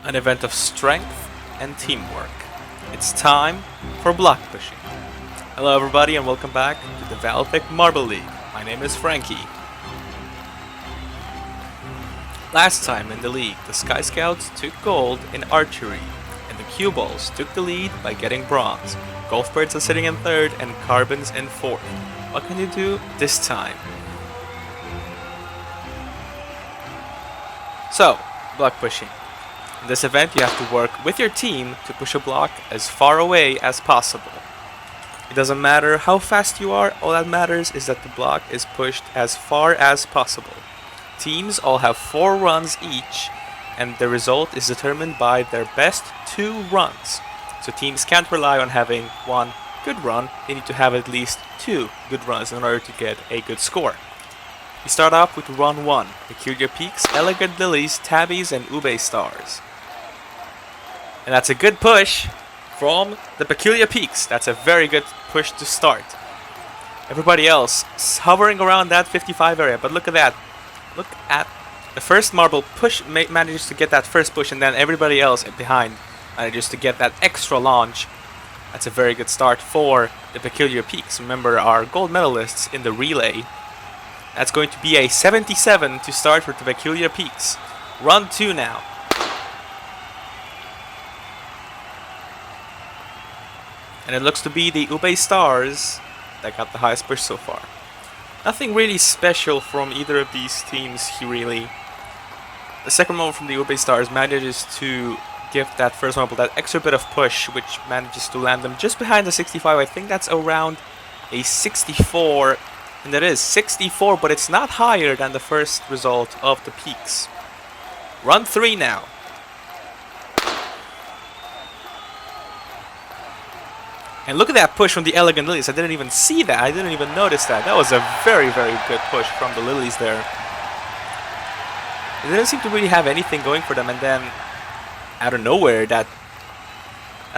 an event of strength and teamwork. It's time for block pushing. Hello everybody and welcome back to the VALVIK Marble League. My name is Frankie. Last time in the league, the Sky Scouts took gold in archery, and the Cue Balls took the lead by getting bronze. Golf Birds are sitting in third and Carbons in fourth. What can you do this time? So, block pushing. In this event, you have to work with your team to push a block as far away as possible. It doesn't matter how fast you are, all that matters is that the block is pushed as far as possible. Teams all have 4 runs each, and the result is determined by their best 2 runs. So teams can't rely on having 1 good run, they need to have at least 2 good runs in order to get a good score. We start off with run 1, Peculiar Peaks, Elegant Lilies, Tabbies, and Ube Stars. And that's a good push from the Peculiar Peaks. That's a very good push to start. Everybody else is hovering around that 55 area, but look at that. Look at the first marble push, manages to get that first push, and then everybody else behind manages to get that extra launch. That's a very good start for the Peculiar Peaks. Remember, our gold medalists in the relay. That's going to be a 77 to start for the Peculiar Peaks. Run 2 now. And it looks to be the Ube Stars that got the highest push so far. Nothing really special from either of these teams here, really. The second marble from the Ube Stars manages to give that first marble that extra bit of push, which manages to land them just behind the 65. I think that's around a 64. And that is 64, but it's not higher than the first result of the Peaks. Run 3 now. And look at that push from the Elegant Lilies. I didn't even see that. I didn't even notice that. That was a very, very good push from the Lilies there. They didn't seem to really have anything going for them. And then, out of nowhere, that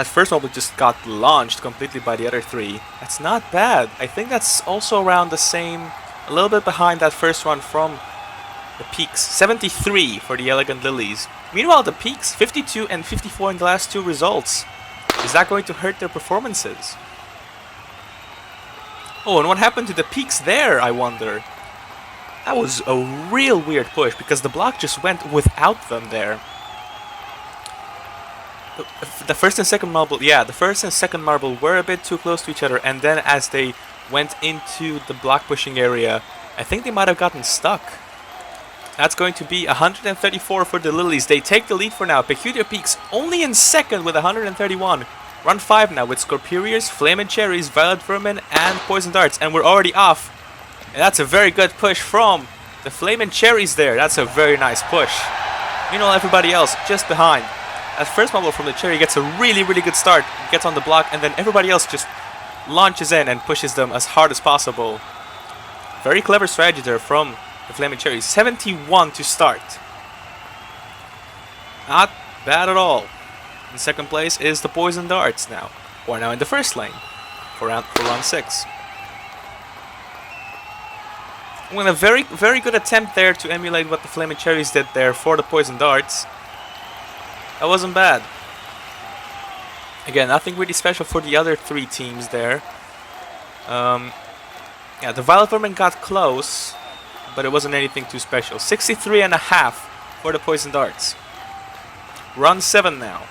first marble just got launched completely by the other 3. That's not bad. I think that's also around the same, a little bit behind that first one from the Peaks. 73 for the Elegant Lilies. Meanwhile, the Peaks, 52 and 54 in the last 2 results. Is that going to hurt their performances? Oh, and what happened to the Peaks there, I wonder? That was a real weird push, because the block just went without them there. The first and second marble, yeah, the first and second marble were a bit too close to each other, and then as they went into the block pushing area, I think they might have gotten stuck. That's going to be 134 for the Lilies. They take the lead for now. Peculiar Peaks only in second with 131. Run 5 now with Scorpuriers, Flamin' Cherries, Violet Vermin, and Poison Darts. And we're already off. And that's a very good push from the Flamin' Cherries there. That's a very nice push. Meanwhile, everybody else just behind. That first marble from the Cherry gets a really, really good start. Gets on the block, and then everybody else just launches in and pushes them as hard as possible. Very clever strategy there from the Flaming Cherries. 71 to start. Not bad at all. In second place is the Poison Darts now. We're now in the first lane for round 6. With a very, very good attempt there to emulate what the Flaming Cherries did there for the Poison Darts. That wasn't bad. Again, nothing really special for the other 3 teams there. Yeah, the Violet Vermin got close, but it wasn't anything too special. 63.5 for the Poison Darts. Run 7 now.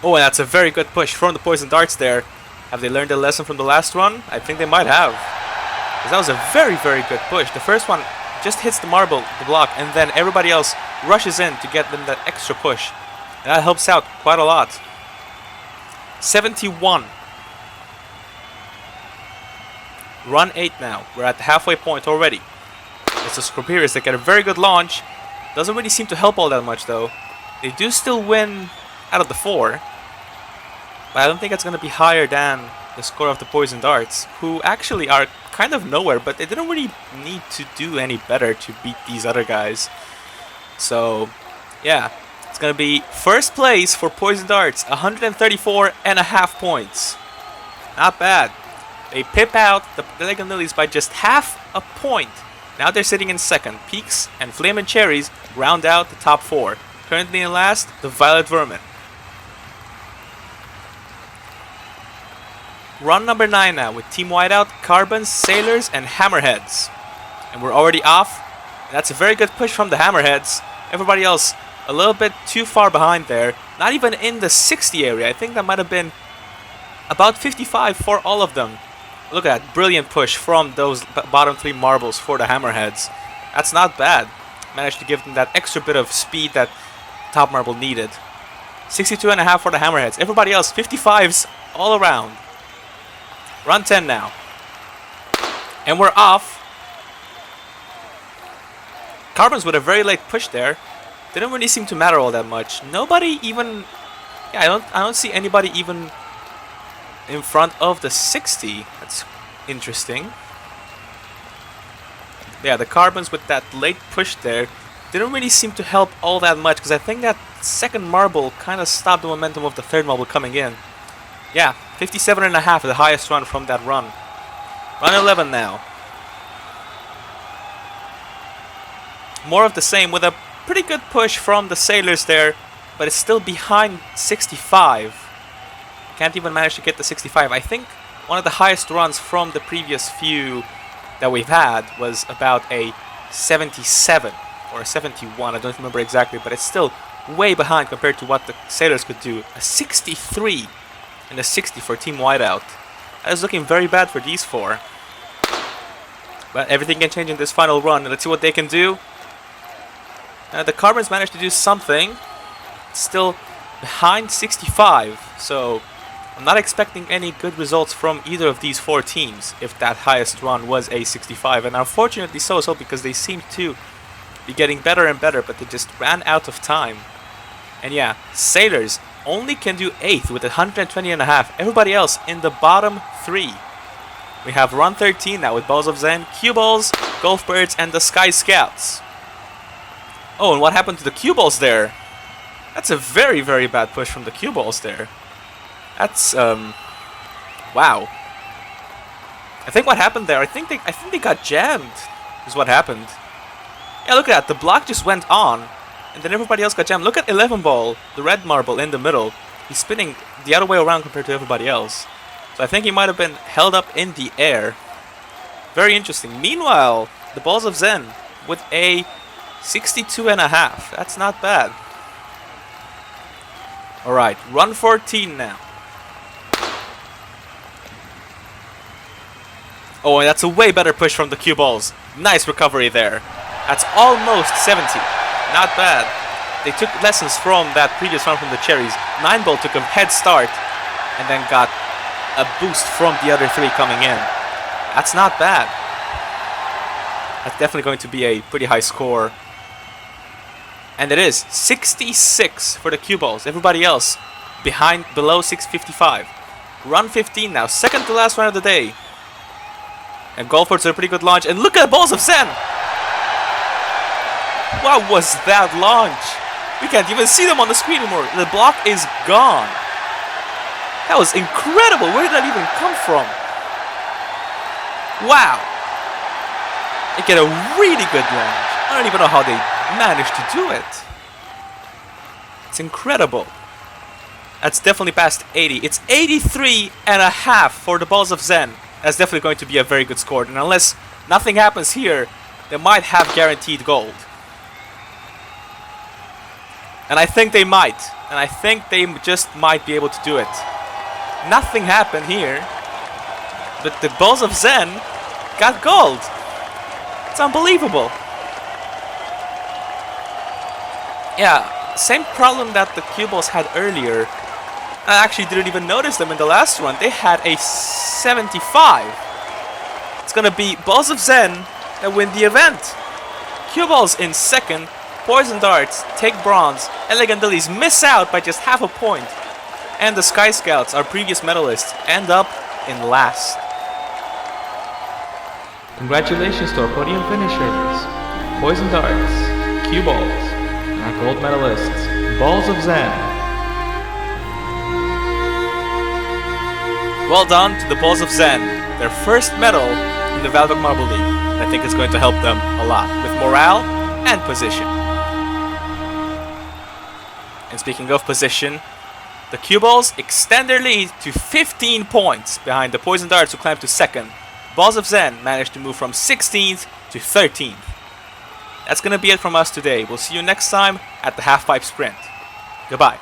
Oh, and that's a very good push from the Poison Darts there. Have they learned a lesson from the last run? I think they might have. Because that was a very, very good push. The first one just hits the marble, the block, and then everybody else rushes in to get them that extra push. And that helps out quite a lot. 71. Run 8 now. We're at the halfway point already. It's the Scorpuriers that get a very good launch. Doesn't really seem to help all that much though. They do still win out of the 4. But I don't think it's going to be higher than the score of the Poison Darts, who actually are kind of nowhere, but they didn't really need to do any better to beat these other guys. So, yeah. It's going to be first place for Poison Darts, 134.5 points. Not bad. They pip out the Elegant Lilies by just half a point Now they're sitting in second. Peaks and Flamin' Cherries round out the top 4. Currently in last, the Violet Vermin. Run number 9 now with Team Whiteout, Carbons, Sailors, and Hammerheads. And we're already off. And that's a very good push from the Hammerheads. Everybody else a little bit too far behind there. Not even in the 60 area. I think that might have been about 55 for all of them. Look at that brilliant push from those bottom 3 marbles for the Hammerheads. That's not bad. Managed to give them that extra bit of speed that top marble needed. 62.5 for the Hammerheads. Everybody else 55s all around. Run 10 now. And we're off. Carbons with a very late push there. Didn't really seem to matter all that much. Nobody even... Yeah, I don't see anybody even in front of the 60. That's interesting. Yeah, the Carbons with that late push there didn't really seem to help all that much, because I think that second marble kind of stopped the momentum of the third marble coming in. Yeah, 57.5, the highest run from that run. Run 11 now. More of the same with a pretty good push from the Sailors there, but it's still behind 65. Can't even manage to get the 65. I think one of the highest runs from the previous few that we've had was about a 77 or a 71. I don't remember exactly, but it's still way behind compared to what the Sailors could do. A 63 and a 60 for Team Whiteout. That is looking very bad for these 4. But everything can change in this final run. Let's see what they can do. The Carbons managed to do something. Still behind 65. So I'm not expecting any good results from either of these 4 teams if that highest run was a 65. And unfortunately so because they seem to be getting better and better, but they just ran out of time. And yeah, Sailors only can do 8th with 120.5. Everybody else in the bottom 3. We have run 13 now with Balls of Zen, Cue Balls, Golf Birds, and the Sky Scouts. Oh, and what happened to the Cue Balls there? That's a very, very bad push from the Cue Balls there. That's wow. I think what happened there, I think they got jammed is what happened. Yeah, look at that. The block just went on, and then everybody else got jammed. Look at 11 ball, the red marble in the middle. He's spinning the other way around compared to everybody else. So I think he might have been held up in the air. Very interesting. Meanwhile, the Balls of Zen with a 62.5. That's not bad. Alright, run 14 now. Oh, and that's a way better push from the Cue Balls. Nice recovery there. That's almost 70. Not bad. They took lessons from that previous run from the Cherries. 9 ball took a head start and then got a boost from the other 3 coming in. That's not bad. That's definitely going to be a pretty high score. And it is 66 for the Cue Balls. Everybody else below 655. Run 15 now. Second to last run of the day. And Golfers are a pretty good launch. And look at the Balls of Zen! What was that launch? We can't even see them on the screen anymore. The block is gone. That was incredible. Where did that even come from? Wow. They get a really good launch. I don't even know how they managed to do it. It's incredible. That's definitely past 80. It's 83.5 for the Balls of Zen. That's definitely going to be a very good score. And unless nothing happens here, they might have guaranteed gold. And I think they might. And I think they just might be able to do it. Nothing happened here. But the Balls of Zen got gold. It's unbelievable. Yeah, same problem that the Cue Balls had earlier. I actually didn't even notice them in the last one. They had a 75. It's gonna be Balls of Zen that win the event. Cue Balls in second. Poison Darts take bronze. Elegant Lilies miss out by just half a point. And the Sky Scouts, our previous medalists, end up in last. Congratulations to our podium finishers. Poison Darts, Cue Balls, and our gold medalists, Balls of Zen. Well done to the Balls of Zen, their first medal in the VALVIK Marble League. I think it's going to help them a lot with morale and position. And speaking of position, the Cue Balls extend their lead to 15 points behind the Poison Darts, who climbed to 2nd. Balls of Zen managed to move from 16th to 13th. That's going to be it from us today. We'll see you next time at the Halfpipe Sprint. Goodbye.